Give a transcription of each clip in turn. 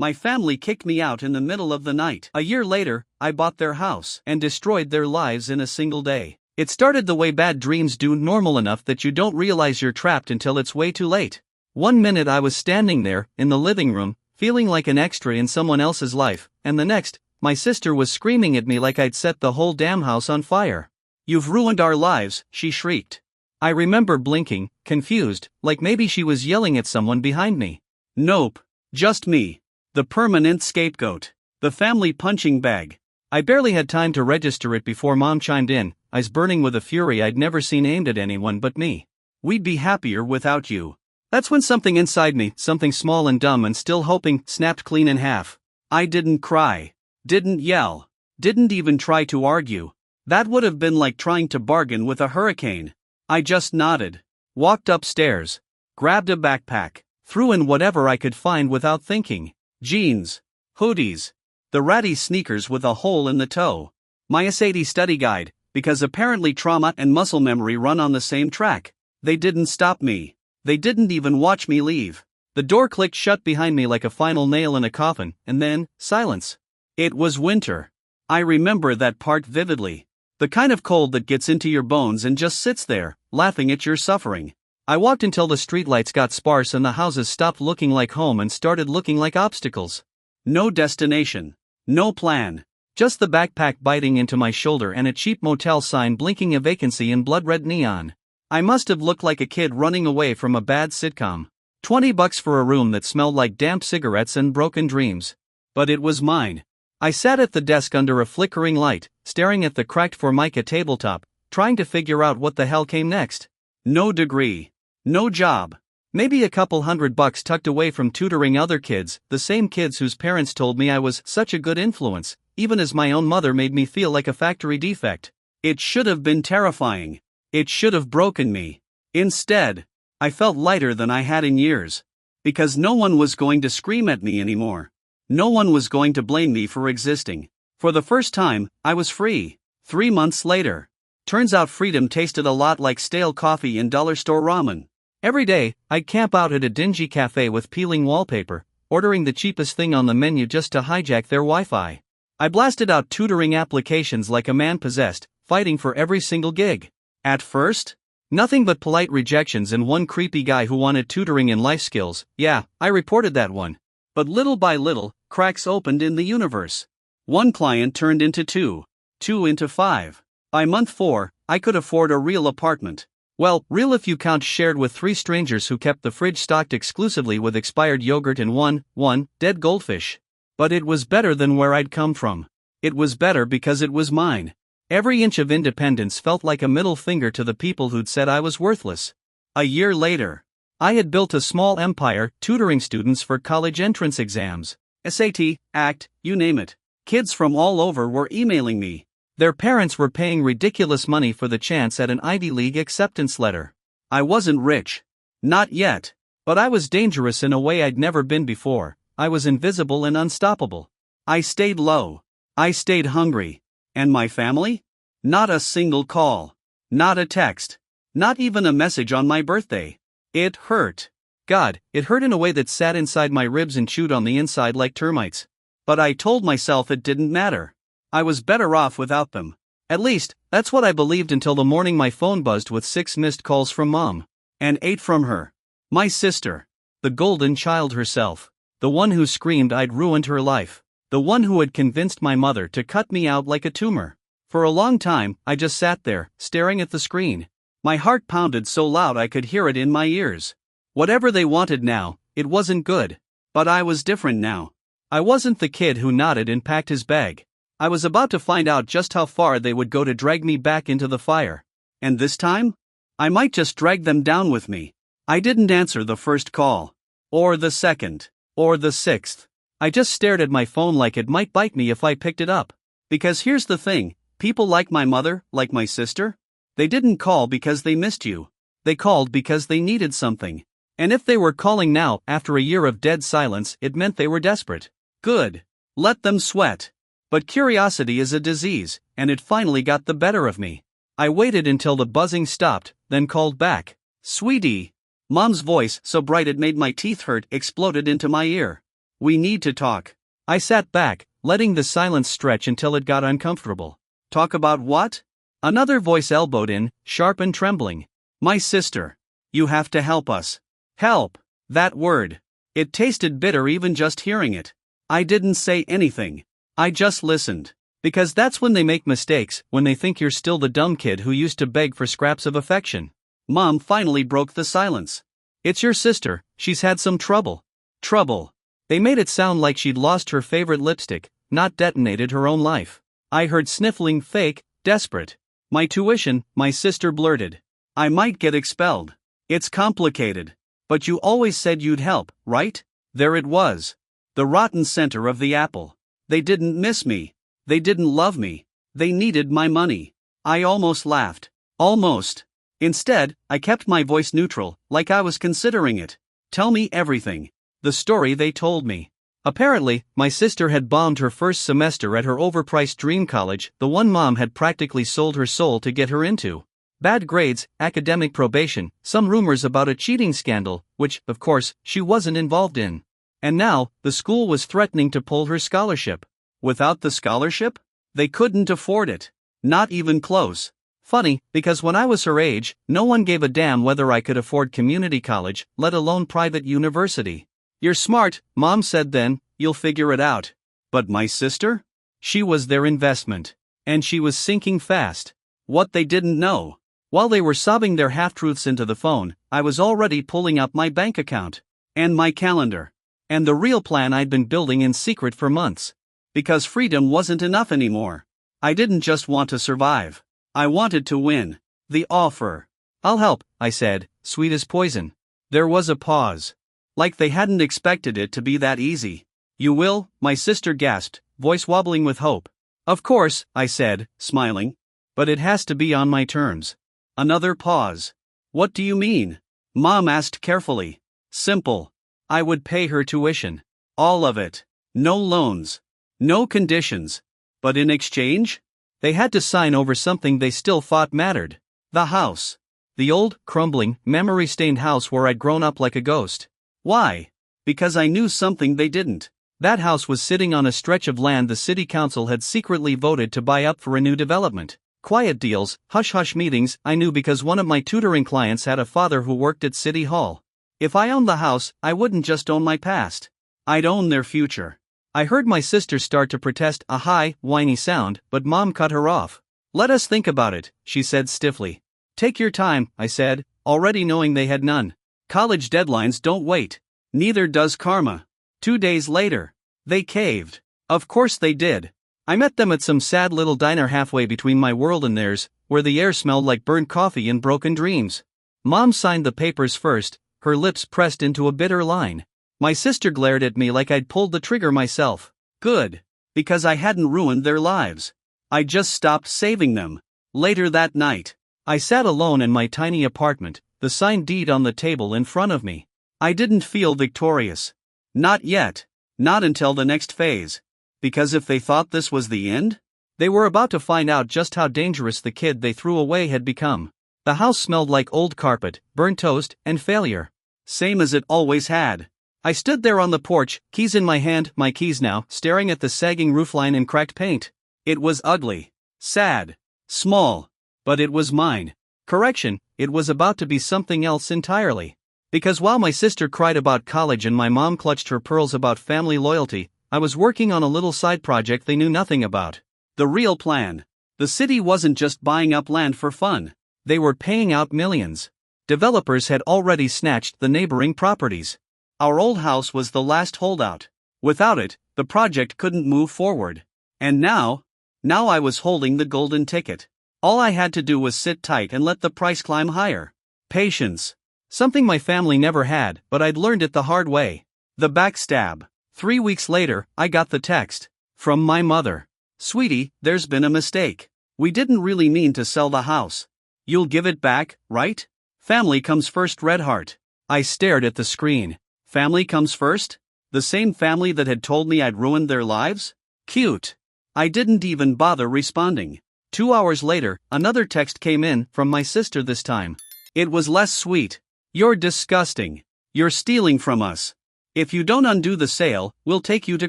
My family kicked me out in the middle of the night. A year later, I bought their house and destroyed their lives in a single day. It started the way bad dreams do, normal enough that you don't realize you're trapped until it's way too late. One minute I was standing there, in the living room, feeling like an extra in someone else's life, and the next, my sister was screaming at me like I'd set the whole damn house on fire. "You've ruined our lives," she shrieked. I remember blinking, confused, like maybe she was yelling at someone behind me. Nope. Just me. The permanent scapegoat. The family punching bag. I barely had time to register it before Mom chimed in, eyes burning with a fury I'd never seen aimed at anyone but me. "We'd be happier without you." That's when something inside me, something small and dumb and still hoping, snapped clean in half. I didn't cry. Didn't yell. Didn't even try to argue. That would have been like trying to bargain with a hurricane. I just nodded. Walked upstairs. Grabbed a backpack. Threw in whatever I could find without thinking. Jeans. Hoodies. The ratty sneakers with a hole in the toe. My SAT study guide, because apparently trauma and muscle memory run on the same track. They didn't stop me. They didn't even watch me leave. The door clicked shut behind me like a final nail in a coffin, and then, silence. It was winter. I remember that part vividly. The kind of cold that gets into your bones and just sits there, laughing at your suffering. I walked until the streetlights got sparse and the houses stopped looking like home and started looking like obstacles. No destination. No plan. Just the backpack biting into my shoulder and a cheap motel sign blinking a vacancy in blood-red neon. I must have looked like a kid running away from a bad sitcom. $20 for a room that smelled like damp cigarettes and broken dreams. But it was mine. I sat at the desk under a flickering light, staring at the cracked Formica tabletop, trying to figure out what the hell came next. No degree. No job. Maybe a couple $100 tucked away from tutoring other kids, the same kids whose parents told me I was such a good influence, even as my own mother made me feel like a factory defect. It should have been terrifying. It should have broken me. Instead, I felt lighter than I had in years. Because no one was going to scream at me anymore. No one was going to blame me for existing. For the first time, I was free. 3 months later. Turns out freedom tasted a lot like stale coffee and dollar store ramen. Every day, I'd camp out at a dingy cafe with peeling wallpaper, ordering the cheapest thing on the menu just to hijack their Wi-Fi. I blasted out tutoring applications like a man possessed, fighting for every single gig. At first, nothing but polite rejections and one creepy guy who wanted tutoring in life skills. Yeah, I reported that one. But little by little, cracks opened in the universe. One client turned into 2. 2 into 5. By month 4, I could afford a real apartment. Well, real if you count shared with 3 strangers who kept the fridge stocked exclusively with expired yogurt and one dead goldfish. But it was better than where I'd come from. It was better because it was mine. Every inch of independence felt like a middle finger to the people who'd said I was worthless. A year later, I had built a small empire, tutoring students for college entrance exams. SAT, ACT, you name it. Kids from all over were emailing me. Their parents were paying ridiculous money for the chance at an Ivy League acceptance letter. I wasn't rich. Not yet. But I was dangerous in a way I'd never been before. I was invisible and unstoppable. I stayed low. I stayed hungry. And my family? Not a single call. Not a text. Not even a message on my birthday. It hurt. God, it hurt in a way that sat inside my ribs and chewed on the inside like termites. But I told myself it didn't matter. I was better off without them. At least, that's what I believed until the morning my phone buzzed with 6 missed calls from Mom. And 8 from her. My sister. The golden child herself. The one who screamed I'd ruined her life. The one who had convinced my mother to cut me out like a tumor. For a long time, I just sat there, staring at the screen. My heart pounded so loud I could hear it in my ears. Whatever they wanted now, it wasn't good. But I was different now. I wasn't the kid who nodded and packed his bag. I was about to find out just how far they would go to drag me back into the fire. And this time? I might just drag them down with me. I didn't answer the first call. Or the second. Or the 6th. I just stared at my phone like it might bite me if I picked it up. Because here's the thing, people like my mother, like my sister, they didn't call because they missed you. They called because they needed something. And if they were calling now, after a year of dead silence, it meant they were desperate. Good. Let them sweat. But curiosity is a disease, and it finally got the better of me. I waited until the buzzing stopped, then called back. "Sweetie." Mom's voice, so bright it made my teeth hurt, exploded into my ear. We need to talk. I sat back, letting the silence stretch until it got uncomfortable. Talk about what? Another voice elbowed in, sharp and trembling. My sister. You have to help us. Help. That word. It tasted bitter even just hearing it. I didn't say anything. I just listened. Because that's when they make mistakes, when they think you're still the dumb kid who used to beg for scraps of affection. Mom finally broke the silence. It's your sister, she's had some trouble. Trouble. They made it sound like she'd lost her favorite lipstick, not detonated her own life. I heard sniffling, fake, desperate. My tuition, my sister blurted. I might get expelled. It's complicated. But you always said you'd help, right? There it was. The rotten center of the apple. They didn't miss me. They didn't love me. They needed my money. I almost laughed. Almost. Instead, I kept my voice neutral, like I was considering it. Tell me everything. The story they told me. Apparently, my sister had bombed her first semester at her overpriced dream college, the one Mom had practically sold her soul to get her into. Bad grades, academic probation, some rumors about a cheating scandal, which, of course, she wasn't involved in. And now, the school was threatening to pull her scholarship. Without the scholarship? They couldn't afford it. Not even close. Funny, because when I was her age, no one gave a damn whether I could afford community college, let alone private university. You're smart, Mom said then, you'll figure it out. But my sister? She was their investment. And she was sinking fast. What they didn't know. While they were sobbing their half-truths into the phone, I was already pulling up my bank account. And my calendar. And the real plan I'd been building in secret for months. Because freedom wasn't enough anymore. I didn't just want to survive. I wanted to win. The offer. I'll help, I said, sweet as poison. There was a pause. Like they hadn't expected it to be that easy. You will? My sister gasped, voice wobbling with hope. Of course, I said, smiling. But it has to be on my terms. Another pause. What do you mean? Mom asked carefully. Simple. I would pay her tuition. All of it. No loans. No conditions. But in exchange? They had to sign over something they still thought mattered. The house. The old, crumbling, memory-stained house where I'd grown up like a ghost. Why? Because I knew something they didn't. That house was sitting on a stretch of land the city council had secretly voted to buy up for a new development. Quiet deals, hush-hush meetings, I knew because one of my tutoring clients had a father who worked at City Hall. If I owned the house, I wouldn't just own my past. I'd own their future. I heard my sister start to protest, a high, whiny sound, but Mom cut her off. Let us think about it, she said stiffly. Take your time, I said, already knowing they had none. College deadlines don't wait. Neither does karma. 2 days later. They caved. Of course they did. I met them at some sad little diner halfway between my world and theirs, where the air smelled like burnt coffee and broken dreams. Mom signed the papers first, her lips pressed into a bitter line. My sister glared at me like I'd pulled the trigger myself. Good. Because I hadn't ruined their lives. I just stopped saving them. Later that night, I sat alone in my tiny apartment, the signed deed on the table in front of me. I didn't feel victorious. Not yet. Not until the next phase. Because if they thought this was the end, they were about to find out just how dangerous the kid they threw away had become. The house smelled like old carpet, burnt toast, and failure. Same as it always had. I stood there on the porch, keys in my hand, my keys now, staring at the sagging roofline and cracked paint. It was ugly. Sad. Small. But it was mine. Correction, it was about to be something else entirely. Because while my sister cried about college and my mom clutched her pearls about family loyalty, I was working on a little side project they knew nothing about. The real plan. The city wasn't just buying up land for fun. They were paying out millions. Developers had already snatched the neighboring properties. Our old house was the last holdout. Without it, the project couldn't move forward. And now I was holding the golden ticket. All I had to do was sit tight and let the price climb higher. Patience. Something my family never had, but I'd learned it the hard way. The backstab. 3 weeks later, I got the text. From my mother. Sweetie, there's been a mistake. We didn't really mean to sell the house. You'll give it back, right? Family comes first, Redheart. I stared at the screen. Family comes first? The same family that had told me I'd ruined their lives? Cute. I didn't even bother responding. 2 hours later, another text came in, from my sister this time. It was less sweet. You're disgusting. You're stealing from us. If you don't undo the sale, we'll take you to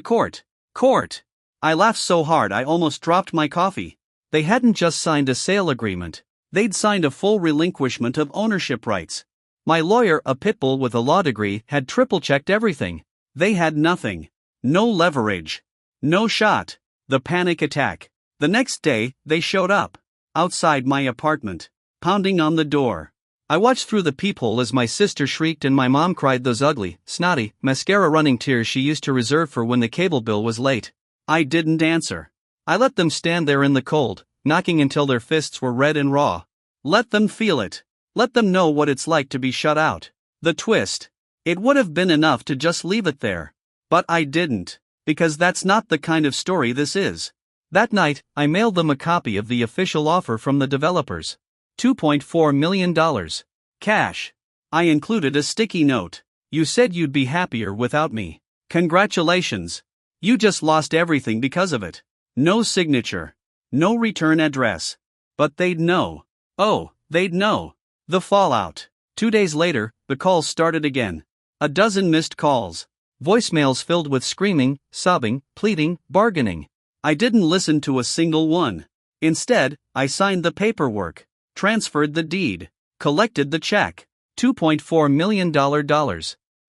court. Court! I laughed so hard I almost dropped my coffee. They hadn't just signed a sale agreement. They'd signed a full relinquishment of ownership rights. My lawyer, a pitbull with a law degree, had triple-checked everything. They had nothing. No leverage. No shot. The panic attack. The next day, they showed up. Outside my apartment. Pounding on the door. I watched through the peephole as my sister shrieked and my mom cried those ugly, snotty, mascara-running tears she used to reserve for when the cable bill was late. I didn't answer. I let them stand there in the cold, knocking until their fists were red and raw. Let them feel it. Let them know what it's like to be shut out. The twist. It would have been enough to just leave it there. But I didn't. Because that's not the kind of story this is. That night, I mailed them a copy of the official offer from the developers. $2.4 million. Cash. I included a sticky note. You said you'd be happier without me. Congratulations. You just lost everything because of it. No signature. No return address. But they'd know. Oh, they'd know. The fallout. 2 days later, the calls started again. A dozen missed calls. Voicemails filled with screaming, sobbing, pleading, bargaining. I didn't listen to a single one. Instead, I signed the paperwork. Transferred the deed, collected the check, $2.4 million.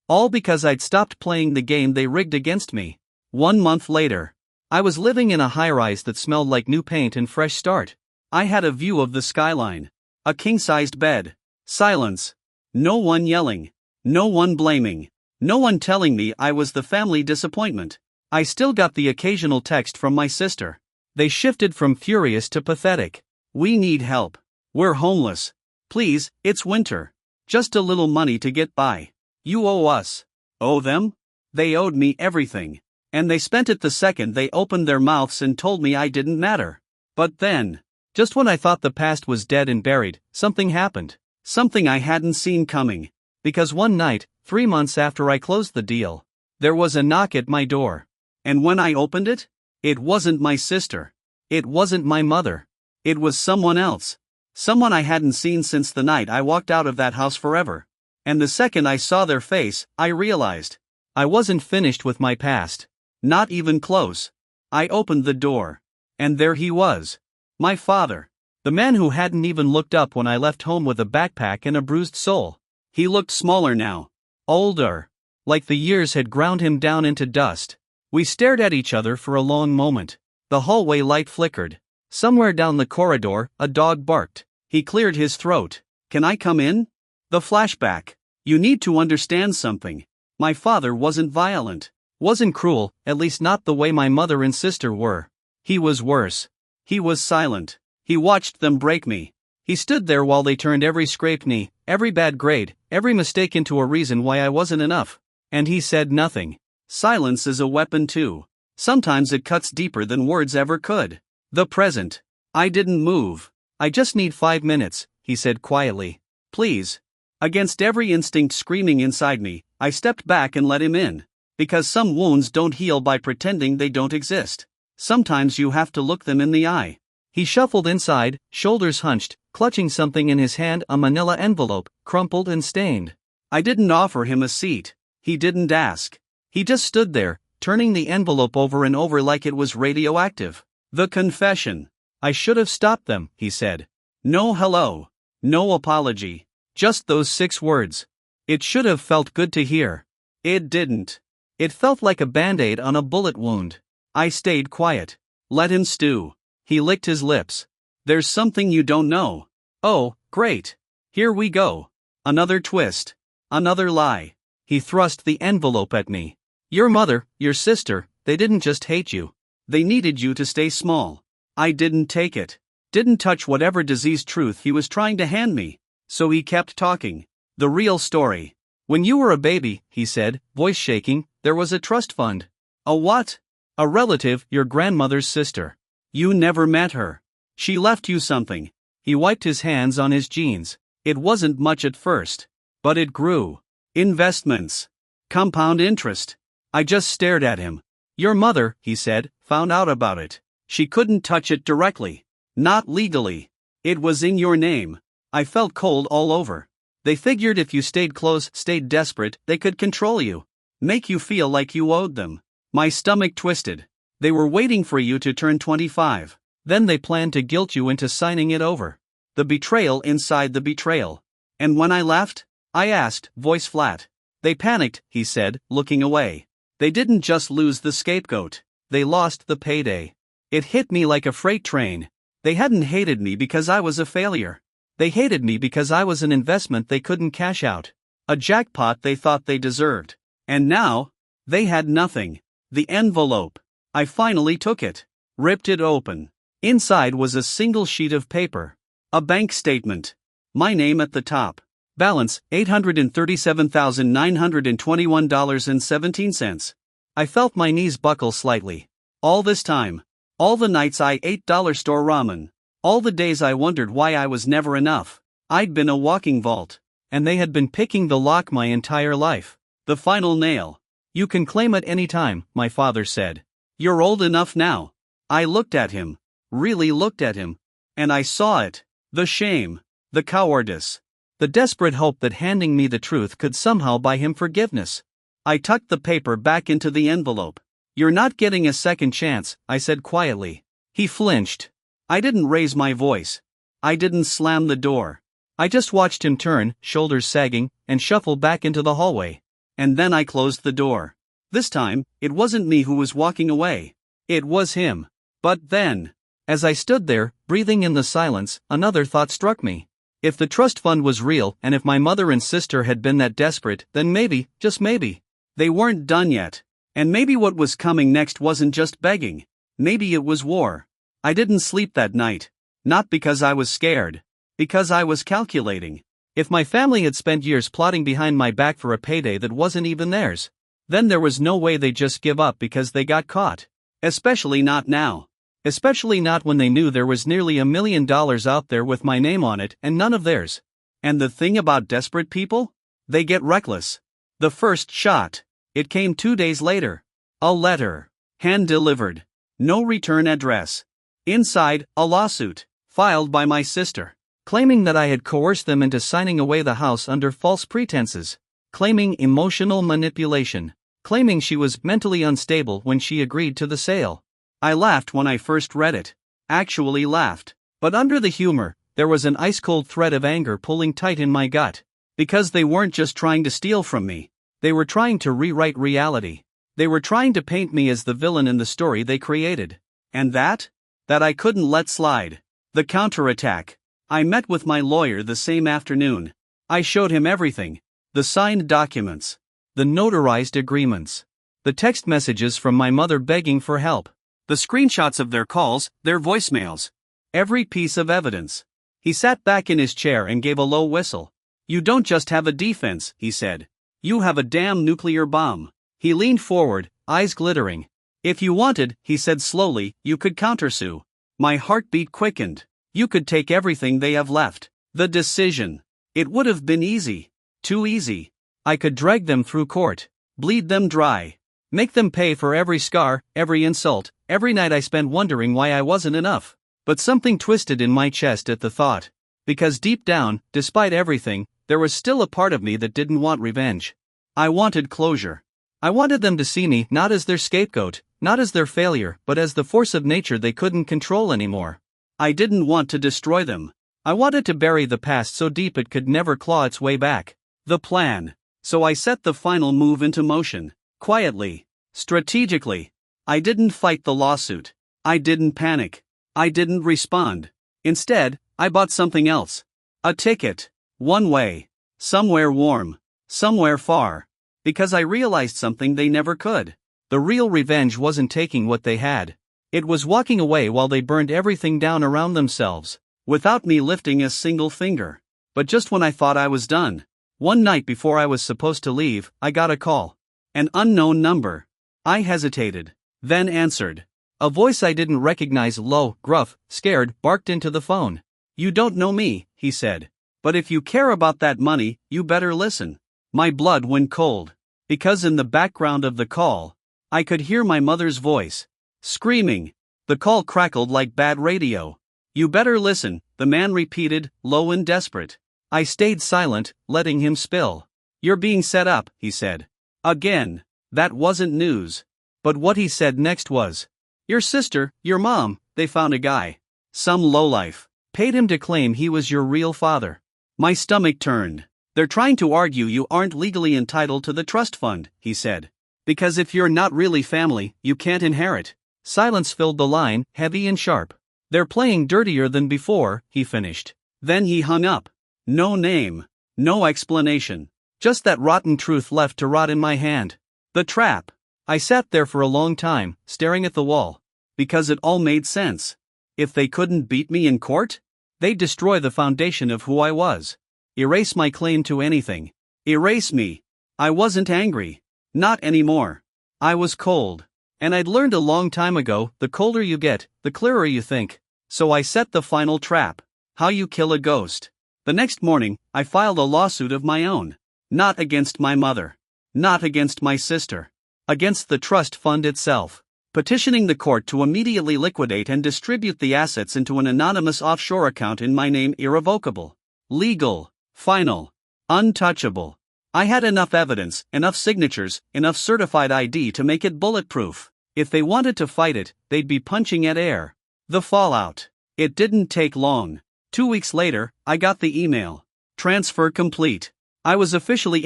All because I'd stopped playing the game they rigged against me. 1 month later, I was living in a high-rise that smelled like new paint and fresh start. I had a view of the skyline. A king-sized bed. Silence. No one yelling. No one blaming. No one telling me I was the family disappointment. I still got the occasional text from my sister. They shifted from furious to pathetic. We need help. We're homeless. Please, it's winter. Just a little money to get by. You owe us. Owe them? They owed me everything. And they spent it the second they opened their mouths and told me I didn't matter. But then, just when I thought the past was dead and buried, something happened. Something I hadn't seen coming. Because one night, 3 months after I closed the deal, there was a knock at my door. And when I opened it, it wasn't my sister. It wasn't my mother. It was someone else. Someone I hadn't seen since the night I walked out of that house forever. And the second I saw their face, I realized I wasn't finished with my past. Not even close. I opened the door. And there he was. My father. The man who hadn't even looked up when I left home with a backpack and a bruised soul. He looked smaller now. Older. Like the years had ground him down into dust. We stared at each other for a long moment. The hallway light flickered. Somewhere down the corridor, a dog barked. He cleared his throat. Can I come in? The flashback. You need to understand something. My father wasn't violent. Wasn't cruel, at least not the way my mother and sister were. He was worse. He was silent. He watched them break me. He stood there while they turned every scraped knee, every bad grade, every mistake into a reason why I wasn't enough. And he said nothing. Silence is a weapon too. Sometimes it cuts deeper than words ever could. The present. I didn't move. I just need 5 minutes, he said quietly. Please. Against every instinct screaming inside me, I stepped back and let him in. Because some wounds don't heal by pretending they don't exist. Sometimes you have to look them in the eye. He shuffled inside, shoulders hunched, clutching something in his hand, a manila envelope, crumpled and stained. I didn't offer him a seat. He didn't ask. He just stood there, turning the envelope over and over like it was radioactive. The confession. I should have stopped them, he said. No hello. No apology. Just those 6 words. It should have felt good to hear. It didn't. It felt like a band-aid on a bullet wound. I stayed quiet. Let him stew. He licked his lips. There's something you don't know. Oh, great. Here we go. Another twist. Another lie. He thrust the envelope at me. Your mother, your sister, they didn't just hate you. They needed you to stay small. I didn't take it. Didn't touch whatever diseased truth he was trying to hand me. So he kept talking. The real story. When you were a baby, he said, voice shaking, there was a trust fund. A what? A relative, your grandmother's sister. You never met her. She left you something. He wiped his hands on his jeans. It wasn't much at first. But it grew. Investments. Compound interest. I just stared at him. Your mother, he said, found out about it. She couldn't touch it directly. Not legally. It was in your name. I felt cold all over. They figured if you stayed close, stayed desperate, they could control you. make you feel like you owed them. My stomach twisted. They were waiting for you to turn 25. Then they planned to guilt you into signing it over. The betrayal inside the betrayal. And when I left? I asked, voice flat. They panicked, he said, looking away. They didn't just lose the scapegoat. They lost the payday. It hit me like a freight train. They hadn't hated me because I was a failure. They hated me because I was an investment they couldn't cash out. A jackpot they thought they deserved. And now, they had nothing. The envelope. I finally took it. Ripped it open. Inside was a single sheet of paper. A bank statement. My name at the top. Balance, $837,921.17. I felt my knees buckle slightly. All this time. All the nights I ate dollar store ramen. All the days I wondered why I was never enough. I'd been a walking vault. And they had been picking the lock my entire life. The final nail. You can claim at any time, my father said. You're old enough now. I looked at him. Really looked at him. And I saw it. The shame. The cowardice. The desperate hope that handing me the truth could somehow buy him forgiveness. I tucked the paper back into the envelope. You're not getting a second chance, I said quietly. He flinched. I didn't raise my voice. I didn't slam the door. I just watched him turn, shoulders sagging, and shuffle back into the hallway. And then I closed the door. This time, it wasn't me who was walking away. It was him. But then, as I stood there, breathing in the silence, another thought struck me. If the trust fund was real and if my mother and sister had been that desperate, then maybe, just maybe, they weren't done yet. And maybe what was coming next wasn't just begging. Maybe it was war. I didn't sleep that night. Not because I was scared. Because I was calculating. If my family had spent years plotting behind my back for a payday that wasn't even theirs, then there was no way they'd just give up because they got caught. Especially not now. Especially not when they knew there was nearly $1 million out there with my name on it and none of theirs. And the thing about desperate people? They get reckless. The first shot. It came 2 days later. A letter. Hand-delivered. No return address. Inside, a lawsuit. Filed by my sister. Claiming that I had coerced them into signing away the house under false pretenses. Claiming emotional manipulation. Claiming she was mentally unstable when she agreed to the sale. I laughed when I first read it. Actually laughed. But under the humor, there was an ice-cold thread of anger pulling tight in my gut. Because they weren't just trying to steal from me. They were trying to rewrite reality. They were trying to paint me as the villain in the story they created. And that? That I couldn't let slide. The counterattack. I met with my lawyer the same afternoon. I showed him everything. The signed documents. The notarized agreements. The text messages from my mother begging for help. The screenshots of their calls, their voicemails. Every piece of evidence. He sat back in his chair and gave a low whistle. You don't just have a defense, he said. You have a damn nuclear bomb. He leaned forward, eyes glittering. If you wanted, he said slowly, you could countersue. My heartbeat quickened. You could take everything they have left. The decision. It would have been easy. Too easy. I could drag them through court. Bleed them dry. Make them pay for every scar, every insult, every night I spent wondering why I wasn't enough. But something twisted in my chest at the thought. Because deep down, despite everything, there was still a part of me that didn't want revenge. I wanted closure. I wanted them to see me not as their scapegoat, not as their failure, but as the force of nature they couldn't control anymore. I didn't want to destroy them. I wanted to bury the past so deep it could never claw its way back. The plan. So I set the final move into motion. Quietly. Strategically. I didn't fight the lawsuit. I didn't panic. I didn't respond. Instead, I bought something else. A ticket. One way. Somewhere warm. Somewhere far. Because I realized something they never could. The real revenge wasn't taking what they had. It was walking away while they burned everything down around themselves, without me lifting a single finger. But just when I thought I was done, one night before I was supposed to leave, I got a call. An unknown number. I hesitated, then answered. A voice I didn't recognize, low, gruff, scared, barked into the phone. You don't know me, he said. But if you care about that money, you better listen. My blood went cold. Because in the background of the call, I could hear my mother's voice. Screaming. The call crackled like bad radio. You better listen, the man repeated, low and desperate. I stayed silent, letting him spill. You're being set up, he said. Again. That wasn't news. But what he said next was, "Your sister, your mom, they found a guy. Some lowlife. Paid him to claim he was your real father." My stomach turned. "They're trying to argue you aren't legally entitled to the trust fund," he said. "Because if you're not really family, you can't inherit." Silence filled the line, heavy and sharp. "They're playing dirtier than before," he finished. Then he hung up. No name. No explanation. Just that rotten truth left to rot in my hand. The trap. I sat there for a long time, staring at the wall. Because it all made sense. If they couldn't beat me in court, they'd destroy the foundation of who I was. Erase my claim to anything. Erase me. I wasn't angry. Not anymore. I was cold. And I'd learned a long time ago, the colder you get, the clearer you think. So I set the final trap. How you kill a ghost. The next morning, I filed a lawsuit of my own. Not against my mother. Not against my sister. Against the trust fund itself. Petitioning the court to immediately liquidate and distribute the assets into an anonymous offshore account in my name, irrevocable. Legal. Final. Untouchable. I had enough evidence, enough signatures, enough certified ID to make it bulletproof. If they wanted to fight it, they'd be punching at air. The fallout. It didn't take long. 2 weeks later, I got the email. Transfer complete. I was officially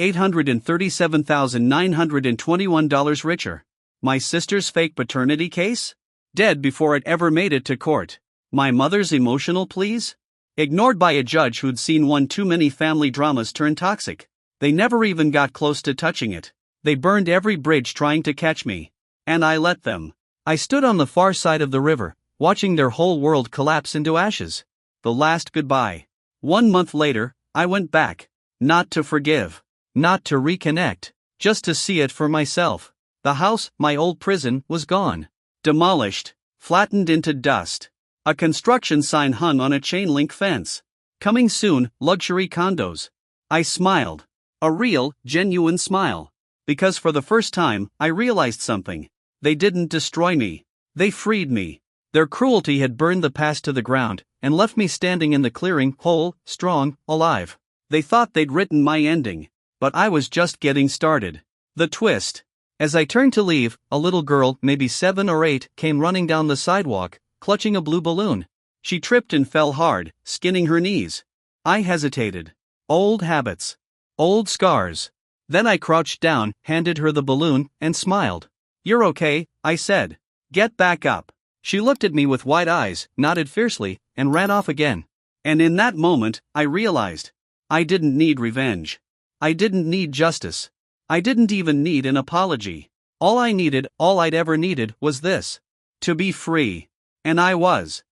$837,921 richer. My sister's fake paternity case? Dead before it ever made it to court. My mother's emotional pleas? Ignored by a judge who'd seen one too many family dramas turn toxic. They never even got close to touching it. They burned every bridge trying to catch me. And I let them. I stood on the far side of the river, watching their whole world collapse into ashes. The last goodbye. 1 month later, I went back. Not to forgive. Not to reconnect. Just to see it for myself. The house, my old prison, was gone. Demolished. Flattened into dust. A construction sign hung on a chain-link fence. Coming soon, luxury condos. I smiled. A real, genuine smile. Because for the first time, I realized something. They didn't destroy me. They freed me. Their cruelty had burned the past to the ground, and left me standing in the clearing, whole, strong, alive. They thought they'd written my ending. But I was just getting started. The twist. As I turned to leave, a little girl, maybe 7 or 8, came running down the sidewalk, clutching a blue balloon. She tripped and fell hard, skinning her knees. I hesitated. Old habits. Old scars. Then I crouched down, handed her the balloon, and smiled. "You're okay," I said. "Get back up." She looked at me with wide eyes, nodded fiercely, and ran off again. And in that moment, I realized. I didn't need revenge. I didn't need justice. I didn't even need an apology. All I needed, all I'd ever needed, was this. To be free. And I was.